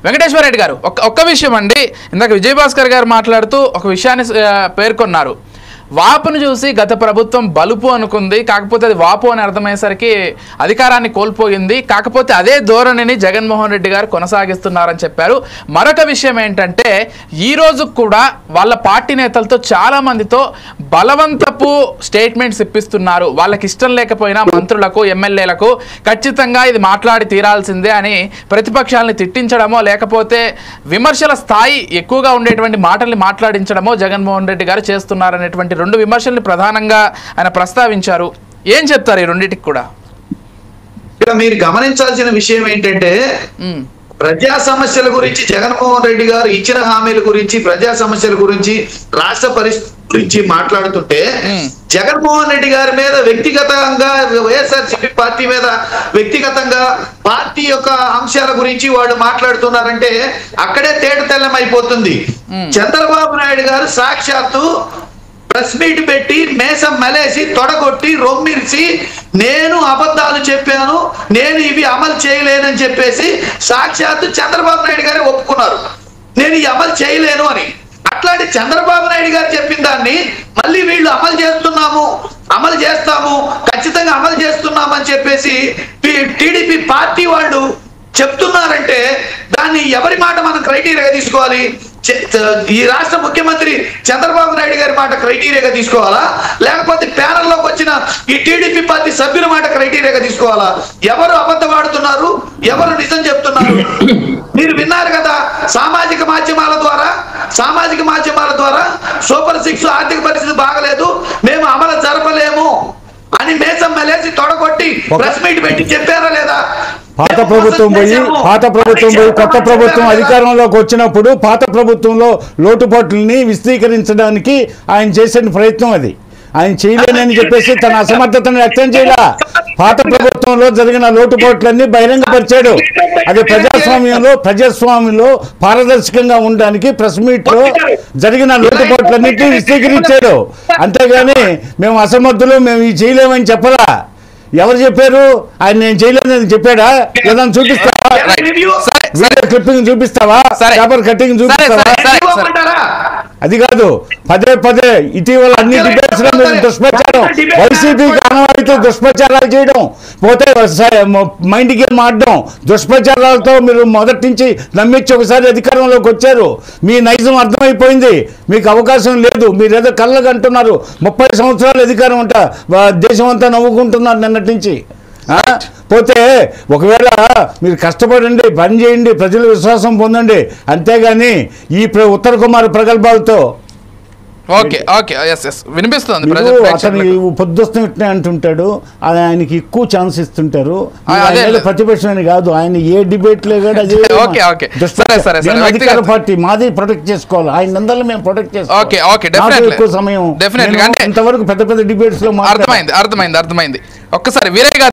వెంకటేశ్వర రెడ్డి గారు ఒక్క విషయం అండి, ఇందాక విజయభాస్కర్ గారు మాట్లాడుతూ ఒక విషయాన్ని పేర్కొన్నారు. వాపును చూసి గత ప్రభుత్వం బలుపు అనుకుంది, కాకపోతే అది వాపు అని అర్థమయ్యేసరికి అధికారాన్ని కోల్పోయింది. కాకపోతే అదే ధోరణిని జగన్మోహన్ రెడ్డి గారు కొనసాగిస్తున్నారని చెప్పారు. మరొక విషయం ఏంటంటే ఈ రోజు కూడా వాళ్ళ పార్టీ నేతలతో చాలా మందితో బలవంతపు స్టేట్మెంట్స్ ఇప్పిస్తున్నారు. వాళ్ళకి ఇష్టం లేకపోయినా మంత్రులకు ఎమ్మెల్యేలకు ఖచ్చితంగా ఇది మాట్లాడి తీరాల్సిందే అని ప్రతిపక్షాలని తిట్టించడమో లేకపోతే విమర్శల స్థాయి ఎక్కువగా ఉండేటువంటి మాటల్ని మాట్లాడించడమో జగన్మోహన్ రెడ్డి గారు చేస్తున్నారనేటువంటి రెండు విమర్శల్ని ప్రధానంగా ఆయన ప్రస్తావించారు. ఏం చెప్తారు ఈ రెండింటికి కూడా? మీరు గమనించాల్సిన విషయం ఏంటంటే ప్రజా సమస్యల గురించి జగన్మోహన్ రెడ్డి గారు ఇచ్చిన హామీల గురించి, ప్రజా సమస్యల గురించి, రాష్ట్ర పరిస్థితి గురించి మాట్లాడుతుంటే జగన్మోహన్ రెడ్డి గారి మీద వ్యక్తిగతంగా, వైఎస్ఆర్సీపీ పార్టీ మీద వ్యక్తిగతంగా పార్టీ యొక్క అంశాల గురించి వాళ్ళు మాట్లాడుతున్నారంటే అక్కడే తేట తెల్లం అయిపోతుంది. చంద్రబాబు నాయుడు గారు సాక్షాత్తు ప్రెస్ మీట్ పెట్టి మేసం మలేసి తొడగొట్టి రొమ్మిరిసి నేను అబద్ధాలు చెప్పాను, నేను ఇవి అమలు చేయలేనని చెప్పేసి సాక్షాత్తు చంద్రబాబు నాయుడు గారే ఒప్పుకున్నారు, నేను ఈ అమలు చేయలేను అని. అట్లాంటి చంద్రబాబు నాయుడు గారు చెప్పిన దాన్ని మళ్ళీ వీళ్ళు అమలు చేస్తాము ఖచ్చితంగా అమలు చేస్తున్నామని చెప్పేసి టీడీపీ పార్టీ వాళ్ళు చెప్తున్నారంటే దాన్ని ఎవరి మాట మనం క్రైటీరియాగా తీసుకోవాలి? ఈ రాష్ట్ర ముఖ్యమంత్రి చంద్రబాబు నాయుడు గారి మాట క్రైటీరియాగా తీసుకోవాలా, లేకపోతే ప్యానల్లోకి వచ్చిన ఈ టీడీపీ పార్టీ సభ్యుల మాట క్రైటీరియాగా తీసుకోవాలా? ఎవరు అబద్ధం ఆడుతున్నారు, ఎవరు నిజం చెప్తున్నారు? మీరు విన్నారు కదా, సామాజిక మాధ్యమాల ద్వారా సూపర్ 6 ఆర్థిక పరిస్థితి బాగలేదు, మేము అమలు జరపలేము అని మేసం మలేసి తొడగొట్టి ప్రెస్ మీట్ పెట్టి చెప్పారా లేదా? పాత ప్రభుత్వం పోయి కొత్త ప్రభుత్వం అధికారంలోకి వచ్చినప్పుడు పాత ప్రభుత్వంలో లోటుపాట్లని విశదీకరించడానికి ఆయన చేసిన ప్రయత్నం అది. ఆయన చేయలేనని చెప్పేసి తన అసమర్థతను వ్యక్తం చేయలా. పాత ప్రభుత్వంలో జరిగిన లోటుపాట్లన్నీ బహిరంగపరిచాడు. అది ప్రజాస్వామ్యంలో పారదర్శకంగా ఉండడానికి ప్రెస్ మీట్ లో జరిగిన లోటుపాట్లన్నింటినీ విశదీకరించాడు. అంతేగాని మేము అసమర్థులు, మేము ఈ చేయలేమని చెప్పలా. ఎవరు చెప్పారు? ఆయన నేను చేయలేదని చెప్పాడా? ఏదైనా చూపిస్తావా? వీడియో క్లిప్పింగ్ చూపిస్తావా? పేపర్ కట్టింగ్ చూపిస్తావా? అది కాదు, పదే ఇటీవల అన్ని డిబేట్స్ లో మీరు దుష్ప్రచారం, వైసీపీకి ఆనవాయితీ దుష్ప్రచారాలు చేయడం, పోతే మైండ్ గేమ్ ఆడడం, దుష్ప్రచారాలతో మీరు మొదటి నుంచి నమ్మించి ఒకసారి అధికారంలోకి వచ్చారు. మీ నైజం అర్థమైపోయింది, మీకు అవకాశం లేదు. మీరు ఏదో కళ్ళకు అంటున్నారు 30 సంవత్సరాలు అధికారం అంట, దేశం అంతా నవ్వుకుంటున్నారు నిన్నటి నుంచి. పోతే ఒకవేళ మీరు కష్టపడండి, పని చేయండి, ప్రజల విశ్వాసం పొందండి, అంతేగాని ఈ ఉత్తర కుమార్ ప్రగల్భాలతో అతను పొద్దుస్తం ఇట్నే అంటుంటాడు, ఆయనకి ఎక్కువ ఛాన్స్ ఇస్తుంటారు. ప్రతిపక్షం అని కాదు, ఆయన ఏ డిబేట్ లో కూడా అధికార పార్టీ మాది ప్రొటెక్ట్ చేసుకోవాలి, ఆయన అందరూ మేము ప్రొటెక్ట్ చేసుకోవాలి. ఎక్కువ సమయం ఇంతవరకు పెద్ద డిబేట్స్ లో అర్థమైంది. ఒక్కసారి వీరయ్య